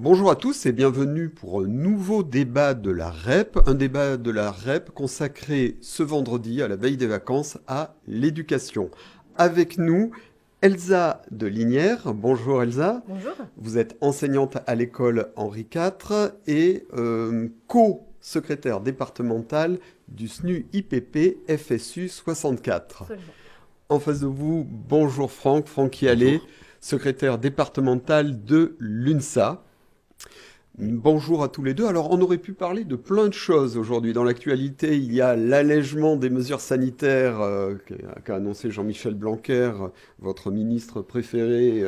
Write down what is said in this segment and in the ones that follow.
Bonjour à tous et bienvenue pour un nouveau débat de la REP, un débat de la REP consacré ce vendredi à la veille des vacances à l'éducation. Avec nous, Elsa de Linière. Bonjour Elsa. Bonjour. Vous êtes enseignante à l'école Henri IV et co-secrétaire départementale du SNU IPP FSU 64. Absolument. En face de vous, bonjour Franck Hialet, Bonjour. secrétaire départemental de l'UNSA. Bonjour à tous les deux. Alors, on aurait pu parler de plein de choses aujourd'hui. Dans l'actualité, il y a l'allègement des mesures sanitaires qu'a annoncé Jean-Michel Blanquer, votre ministre préféré,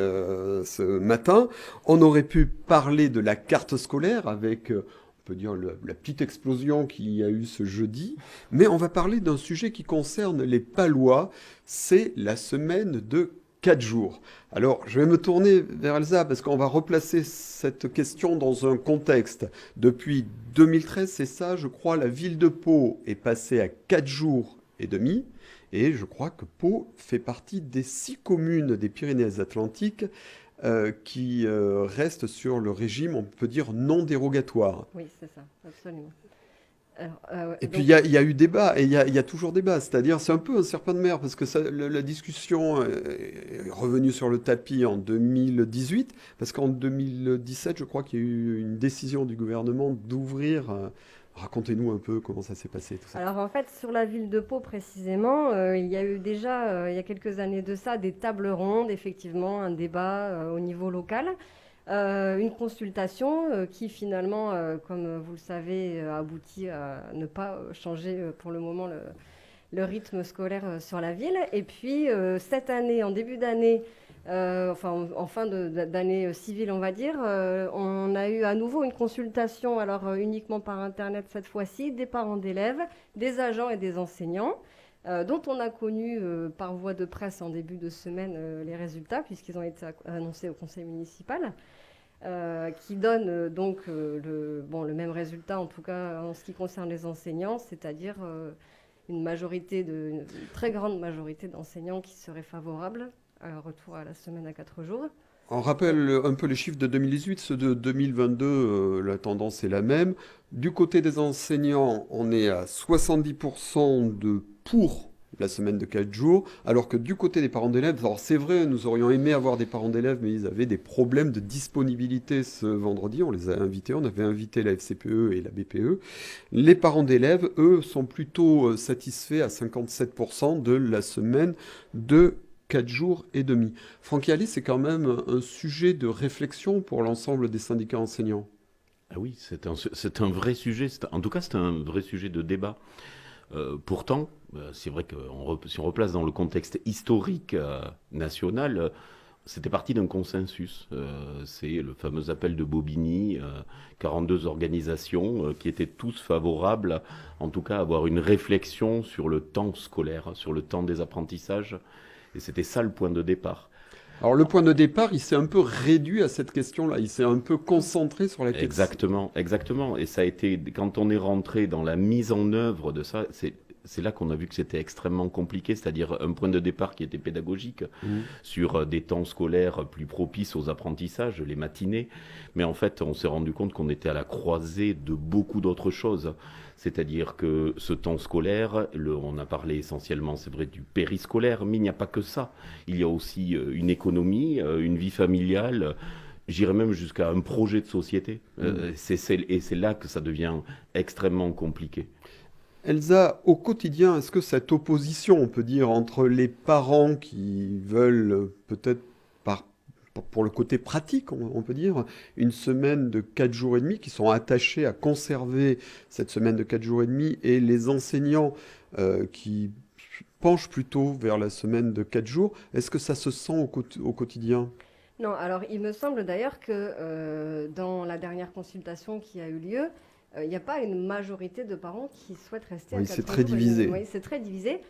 ce matin. On aurait pu parler de la carte scolaire avec, on peut dire, la petite explosion qu'il y a eu ce jeudi. Mais on va parler d'un sujet qui concerne les Palois. C'est la semaine de 4 jours. Alors, je vais me tourner vers Elsa parce qu'on va replacer cette question dans un contexte. Depuis 2013, c'est ça, je crois, la ville de Pau est passée à 4 jours et demi. Et je crois que Pau fait partie des 6 communes des Pyrénées-Atlantiques qui restent sur le régime, on peut dire, non dérogatoire. Oui, c'est ça, absolument. Alors, Et puis donc, il y a eu débat, et il y a toujours débat, c'est-à-dire c'est un peu un serpent de mer, parce que la discussion est revenue sur le tapis en 2018, parce qu'en 2017, je crois qu'il y a eu une décision du gouvernement d'ouvrir. Racontez-nous un peu comment ça s'est passé, tout ça. alors, en fait, sur la ville de Pau précisément, il y a eu déjà, il y a quelques années de ça, des tables rondes, effectivement, un débat au niveau local. Une consultation qui finalement, comme vous le savez, aboutit à ne pas changer pour le moment le rythme scolaire sur la ville. Et puis cette année, en début d'année, enfin en fin d'année civile, on va dire, on a eu à nouveau une consultation, alors uniquement par Internet cette fois-ci, des parents d'élèves, des agents et des enseignants. Dont on a connu par voie de presse en début de semaine les résultats, puisqu'ils ont été annoncés au conseil municipal. Qui donne donc le même résultat, en tout cas en ce qui concerne les enseignants, c'est-à-dire une très grande majorité d'enseignants qui seraient favorables à un retour à la semaine à 4 jours. On rappelle un peu les chiffres de 2018, ceux de 2022, la tendance est la même. Du côté des enseignants, on est à 70% de pour la semaine de 4 jours, alors que du côté des parents d'élèves, alors c'est vrai, nous aurions aimé avoir des parents d'élèves, mais ils avaient des problèmes de disponibilité ce vendredi, on les a invités, on avait invité la FCPE et la BPE. Les parents d'élèves, eux, sont plutôt satisfaits à 57% de la semaine de 4 jours et demi. Franck Hialet, c'est quand même un sujet de réflexion pour l'ensemble des syndicats enseignants. Ah oui, c'est un vrai sujet, en tout cas c'est un vrai sujet de débat. Pourtant, c'est vrai que si on replace dans le contexte historique national, c'était parti d'un consensus. C'est le fameux appel de Bobigny, 42 organisations qui étaient tous favorables, en tout cas à avoir une réflexion sur le temps scolaire, sur le temps des apprentissages. Et c'était ça le point de départ. Alors le point de départ, il s'est un peu réduit à cette question-là, il s'est un peu concentré sur la question. Exactement, exactement. Et ça a été, quand on est rentré dans la mise en œuvre de ça, c'est là qu'on a vu que c'était extrêmement compliqué, c'est-à-dire un point de départ qui était pédagogique sur des temps scolaires plus propices aux apprentissages, les matinées. Mais en fait, on s'est rendu compte qu'on était à la croisée de beaucoup d'autres choses. C'est-à-dire que ce temps scolaire, on a parlé essentiellement, c'est vrai, du périscolaire, mais il n'y a pas que ça. Il y a aussi une économie, une vie familiale, j'irais même jusqu'à un projet de société. Et c'est là que ça devient extrêmement compliqué. Elsa, au quotidien, est-ce que cette opposition, on peut dire, entre les parents qui veulent peut-être pour le côté pratique, on peut dire, une semaine de 4 jours et demi, qui sont attachés à conserver cette semaine de 4 jours et demi, et les enseignants qui penchent plutôt vers la semaine de 4 jours, est-ce que ça se sent au quotidien? Non, alors il me semble d'ailleurs que dans la dernière consultation qui a eu lieu, il n'y a pas une majorité de parents qui souhaitent rester à Oui, 4 c'est jours. très divisé. Oui, c'est très divisé.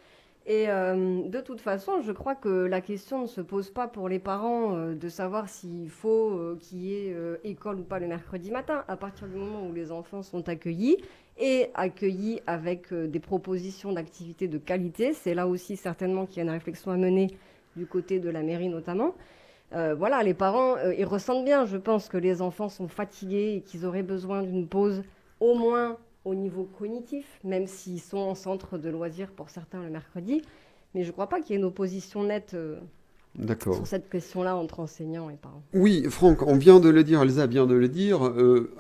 Et de toute façon, je crois que la question ne se pose pas pour les parents de savoir s'il faut qu'il y ait école ou pas le mercredi matin. À partir du moment où les enfants sont accueillis et accueillis avec des propositions d'activités de qualité, c'est là aussi certainement qu'il y a une réflexion à mener du côté de la mairie notamment. Voilà, les parents, ils ressentent bien, je pense, que les enfants sont fatigués et qu'ils auraient besoin d'une pause, au moins au niveau cognitif, même s'ils sont en centre de loisirs pour certains le mercredi. Mais je ne crois pas qu'il y ait une opposition nette D'accord. sur cette question-là entre enseignants et parents. Oui, Franck, on vient de le dire, Elsa vient de le dire,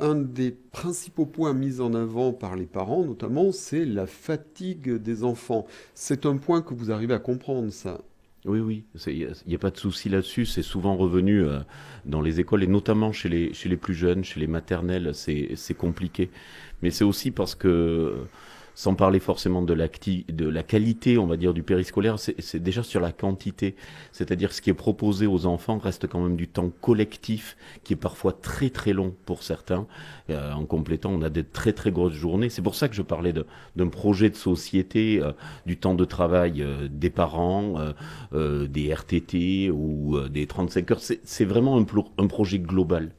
un des principaux points mis en avant par les parents, notamment, c'est la fatigue des enfants. C'est un point que vous arrivez à comprendre, ça. Oui, oui, il n'y a pas de souci là-dessus. C'est souvent revenu dans les écoles et notamment chez les plus jeunes, chez les maternelles, c'est compliqué. Mais c'est aussi parce que, sans parler forcément de la qualité, on va dire, du périscolaire, c'est déjà sur la quantité. C'est-à-dire ce qui est proposé aux enfants reste quand même du temps collectif, qui est parfois très très long pour certains. En complétant, on a des très très grosses journées. C'est pour ça que je parlais d'un projet de société, du temps de travail des parents, des RTT ou des 35 heures. C'est vraiment un projet global.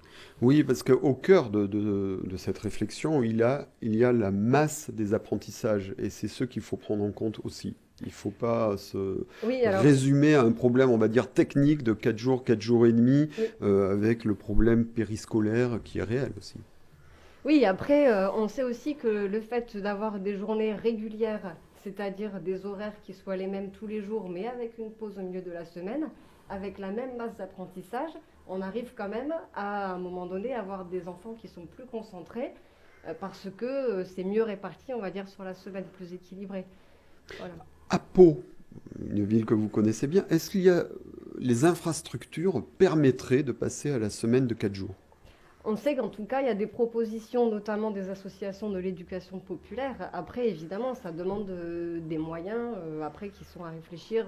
Oui, parce qu'au cœur de cette réflexion, il y a la masse des apprentissages, et c'est ce qu'il faut prendre en compte aussi. Il ne faut pas se Oui, alors, résumer à un problème, on va dire, technique de 4 jours et demi, oui. avec le problème périscolaire qui est réel aussi. Oui, après, on sait aussi que le fait d'avoir des journées régulières, c'est-à-dire des horaires qui soient les mêmes tous les jours, mais avec une pause au milieu de la semaine, avec la même masse d'apprentissage, on arrive quand même à un moment donné à avoir des enfants qui sont plus concentrés parce que c'est mieux réparti, on va dire, sur la semaine, plus équilibré. Voilà. À Pau, une ville que vous connaissez bien, est-ce qu'il y a les infrastructures permettraient de passer à la semaine de 4 jours? On sait qu'en tout cas, il y a des propositions, notamment des associations de l'éducation populaire. Après, évidemment, ça demande des moyens, après, qui sont à réfléchir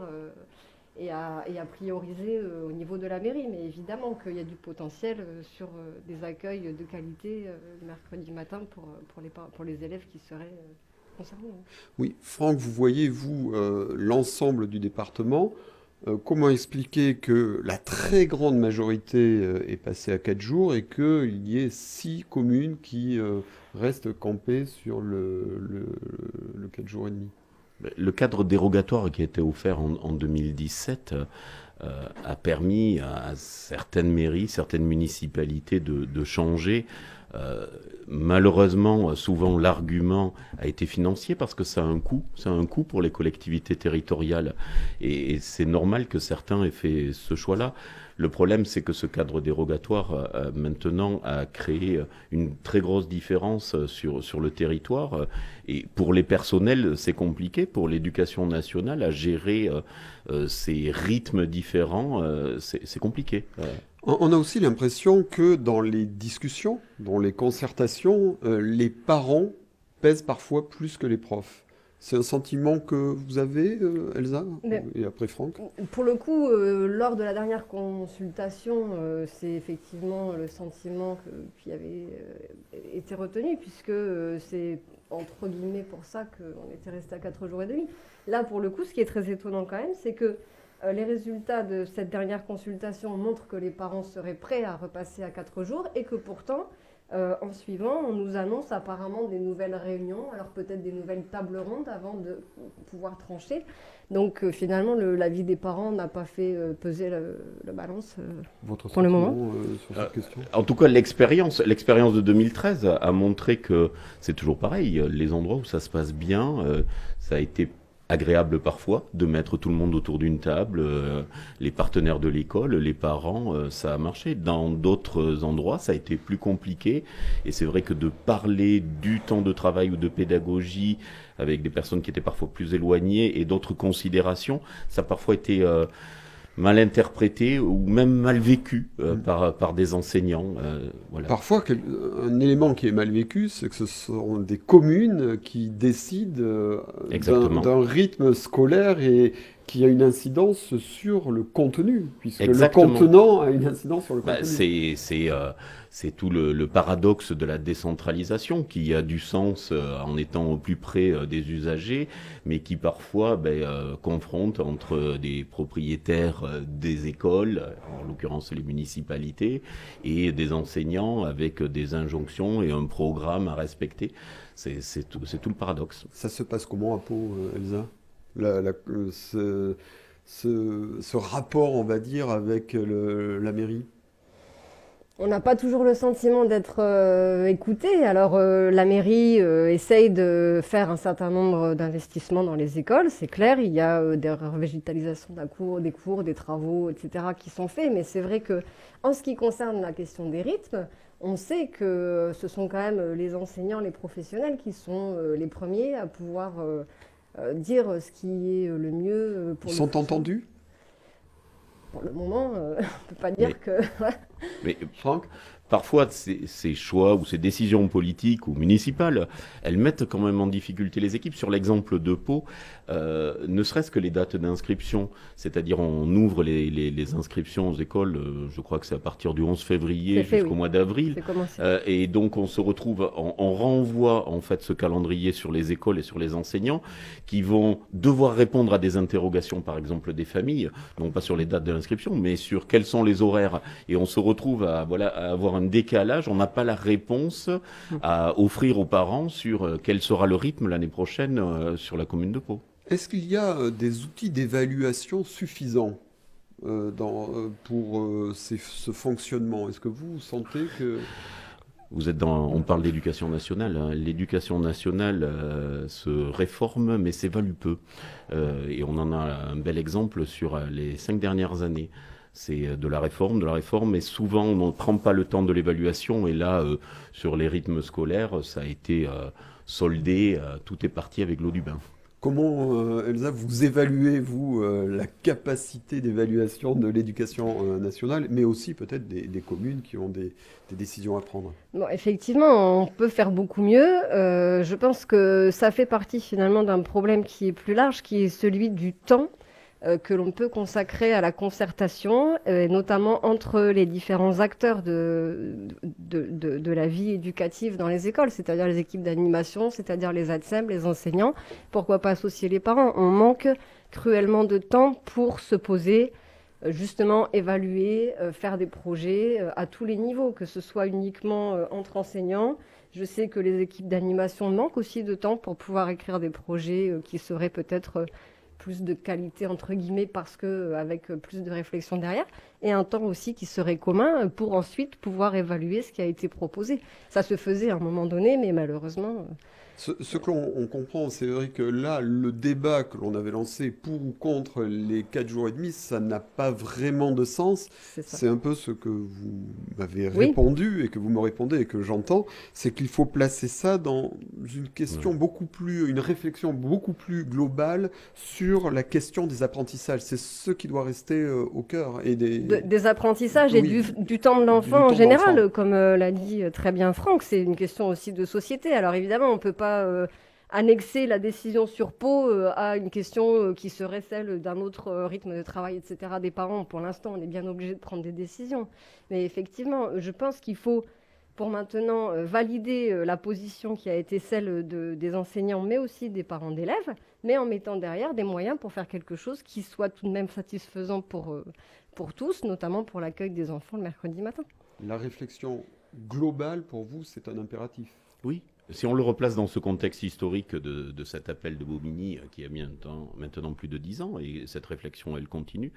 et à prioriser au niveau de la mairie. Mais évidemment qu'il y a du potentiel sur des accueils de qualité le mercredi matin pour les élèves qui seraient concernés. Oui, Franck, vous voyez, vous, l'ensemble du département. Comment expliquer que la très grande majorité est passée à 4 jours et qu'il y ait 6 communes qui restent campées sur le 4 jours et demi? Le cadre dérogatoire qui a été offert en 2017 a permis à certaines mairies, certaines municipalités de changer. Malheureusement, souvent l'argument a été financier parce que ça a un coût pour les collectivités territoriales et c'est normal que certains aient fait ce choix-là. Le problème, c'est que ce cadre dérogatoire maintenant a créé une très grosse différence sur le territoire et pour les personnels, c'est compliqué, pour l'éducation nationale, à gérer ces rythmes différents, c'est compliqué. On a aussi l'impression que dans les discussions, dans les concertations, les parents pèsent parfois plus que les profs. C'est un sentiment que vous avez, Elsa, et après Franck? Pour le coup, lors de la dernière consultation, c'est effectivement le sentiment qui avait été retenu, puisque c'est entre guillemets pour ça qu'on était resté à 4 jours et demi. Là, pour le coup, ce qui est très étonnant quand même, c'est que les résultats de cette dernière consultation montrent que les parents seraient prêts à repasser à 4 jours et que pourtant, en suivant, on nous annonce apparemment des nouvelles réunions, alors peut-être des nouvelles tables rondes avant de pouvoir trancher. Donc finalement, l'avis des parents n'a pas fait peser la balance Votre pour le moment. sur cette question? En tout cas, l'expérience de 2013 a montré que c'est toujours pareil. Les endroits où ça se passe bien, ça a été agréable parfois de mettre tout le monde autour d'une table, les partenaires de l'école, les parents, ça a marché. Dans d'autres endroits, ça a été plus compliqué. Et c'est vrai que de parler du temps de travail ou de pédagogie avec des personnes qui étaient parfois plus éloignées et d'autres considérations, ça a parfois été mal interprété ou même mal vécu par des enseignants. Voilà. Parfois, un élément qui est mal vécu, c'est que ce sont des communes qui décident d'un rythme scolaire et qui a une incidence sur le contenu, puisque Exactement. le contenant a une incidence sur le contenu. C'est tout le paradoxe de la décentralisation qui a du sens en étant au plus près des usagers, mais qui parfois confronte entre des propriétaires des écoles, en l'occurrence les municipalités, et des enseignants avec des injonctions et un programme à respecter. C'est tout le paradoxe. Ça se passe comment à Pau, Elsa? ce rapport, on va dire, avec la mairie? On n'a pas toujours le sentiment d'être écouté. Alors, la mairie essaye de faire un certain nombre d'investissements dans les écoles, c'est clair. Il y a des revégétalisations des cours, des travaux, etc. qui sont faits. Mais c'est vrai que, en ce qui concerne la question des rythmes, on sait que ce sont quand même les enseignants, les professionnels qui sont les premiers à pouvoir dire ce qui est le mieux pour Ils le sont fonctionnement. entendus, Pour le moment, on ne peut pas dire Mais, que... mais Franck? parfois, ces choix ou ces décisions politiques ou municipales, elles mettent quand même en difficulté les équipes. Sur l'exemple de Pau, ne serait-ce que les dates d'inscription, c'est-à-dire on ouvre les inscriptions aux écoles, je crois que c'est à partir du 11 février C'est fait, jusqu'au oui. mois d'avril. C'est commencé. Et donc on se retrouve, on renvoie en fait ce calendrier sur les écoles et sur les enseignants qui vont devoir répondre à des interrogations, par exemple des familles, non pas sur les dates de l'inscription, mais sur quels sont les horaires. Et on se retrouve à avoir un décalage, on n'a pas la réponse à offrir aux parents sur quel sera le rythme l'année prochaine sur la commune de Pau. Est-ce qu'il y a des outils d'évaluation suffisants pour ce fonctionnement? Est-ce que vous sentez que... On parle d'éducation nationale, hein. L'éducation nationale se réforme, mais s'évalue peu. Et on en a un bel exemple sur les 5 dernières années. C'est de la réforme, mais souvent on ne prend pas le temps de l'évaluation. Et là, sur les rythmes scolaires, ça a été soldé, tout est parti avec l'eau du bain. Comment, Elsa, vous évaluez, vous, la capacité d'évaluation de l'éducation nationale, mais aussi peut-être des communes qui ont des décisions à prendre? Bon, effectivement, on peut faire beaucoup mieux. Je pense que ça fait partie finalement d'un problème qui est plus large, qui est celui du temps que l'on peut consacrer à la concertation, notamment entre les différents acteurs de la vie éducative dans les écoles, c'est-à-dire les équipes d'animation, c'est-à-dire les ATSEM, les enseignants. Pourquoi pas associer les parents? On manque cruellement de temps pour se poser, justement évaluer, faire des projets à tous les niveaux, que ce soit uniquement entre enseignants. Je sais que les équipes d'animation manquent aussi de temps pour pouvoir écrire des projets qui seraient peut-être plus de qualité entre guillemets parce que avec plus de réflexion derrière, et un temps aussi qui serait commun pour ensuite pouvoir évaluer ce qui a été proposé. Ça se faisait à un moment donné, mais malheureusement... Ce que l'on comprend, c'est vrai que là, le débat que l'on avait lancé pour ou contre les 4 jours et demi, ça n'a pas vraiment de sens. C'est ça. C'est un peu ce que vous m'avez Oui. répondu et que vous me répondez et que j'entends, c'est qu'il faut placer ça dans une question une réflexion beaucoup plus globale sur la question des apprentissages. C'est ce qui doit rester au cœur et Des apprentissages et Oui, du temps de l'enfant du en temps général, d'enfant. comme l'a dit très bien Franck, c'est une question aussi de société. Alors évidemment, on ne peut pas annexer la décision sur Pau à une question qui serait celle d'un autre rythme de travail, etc. des parents. Pour l'instant, on est bien obligé de prendre des décisions. Mais effectivement, je pense qu'il faut, pour maintenant, valider la position qui a été celle des enseignants, mais aussi des parents d'élèves, mais en mettant derrière des moyens pour faire quelque chose qui soit tout de même satisfaisant pour tous, notamment pour l'accueil des enfants le mercredi matin. La réflexion globale, pour vous, c'est un impératif. Oui, si on le replace dans ce contexte historique de cet appel de Bobigny qui a mis maintenant plus de 10 ans, et cette réflexion, elle continue,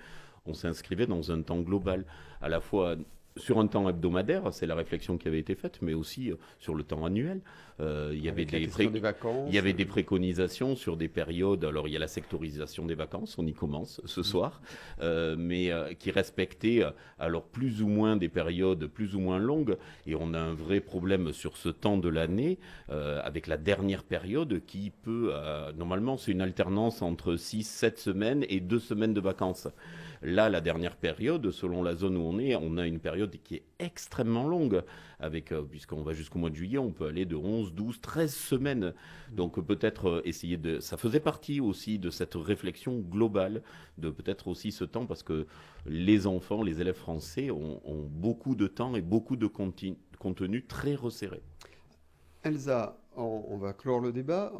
on s'inscrivait dans un temps global, à la fois sur un temps hebdomadaire, c'est la réflexion qui avait été faite, mais aussi sur le temps annuel. Il y avait Avec la question des vacances. il y avait des préconisations sur des périodes. Alors, il y a la sectorisation des vacances, on y commence ce soir, mais qui respectait alors plus ou moins des périodes plus ou moins longues. Et on a un vrai problème sur ce temps de l'année avec la dernière période qui peut, normalement, c'est une alternance entre 6-7 semaines et 2 semaines de vacances. Là, la dernière période, selon la zone où on a une période qui est extrêmement longue, puisqu'on va jusqu'au mois de juillet, on peut aller de 11, 12, 13 semaines. Donc peut-être essayer de... Ça faisait partie aussi de cette réflexion globale, de peut-être aussi ce temps, parce que les enfants, les élèves français ont beaucoup de temps et beaucoup de contenu très resserré. Elsa, on va clore le débat.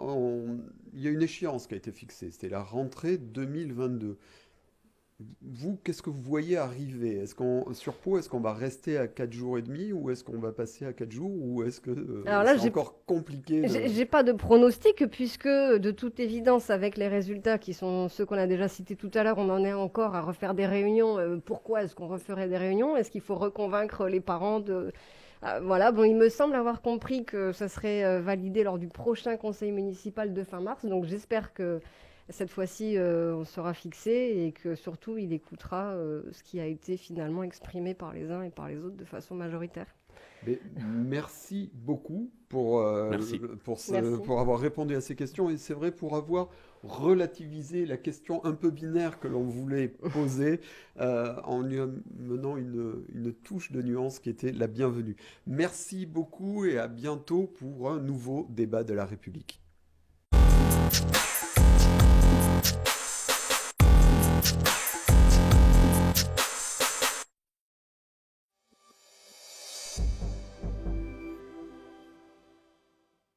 Il y a une échéance qui a été fixée, c'était la rentrée 2022. vous, qu'est-ce que vous voyez arriver? Sur Pau, est-ce qu'on va rester à 4 jours et demi ou est-ce qu'on va passer à 4 jours ou est-ce que Alors là, c'est encore compliqué j'ai pas de pronostic puisque de toute évidence, avec les résultats qui sont ceux qu'on a déjà cités tout à l'heure, on en est encore à refaire des réunions. Pourquoi est-ce qu'on referait des réunions? Est-ce qu'il faut reconvaincre les parents de... Voilà, bon, il me semble avoir compris que ça serait validé lors du prochain conseil municipal de fin mars, donc j'espère que cette fois-ci, on sera fixé et que surtout, il écoutera ce qui a été finalement exprimé par les uns et par les autres de façon majoritaire. Mais merci beaucoup pour, Merci. Merci. pour avoir répondu à ces questions et c'est vrai pour avoir relativisé la question un peu binaire que l'on voulait poser en lui menant une touche de nuance qui était la bienvenue. Merci beaucoup et à bientôt pour un nouveau débat de la République.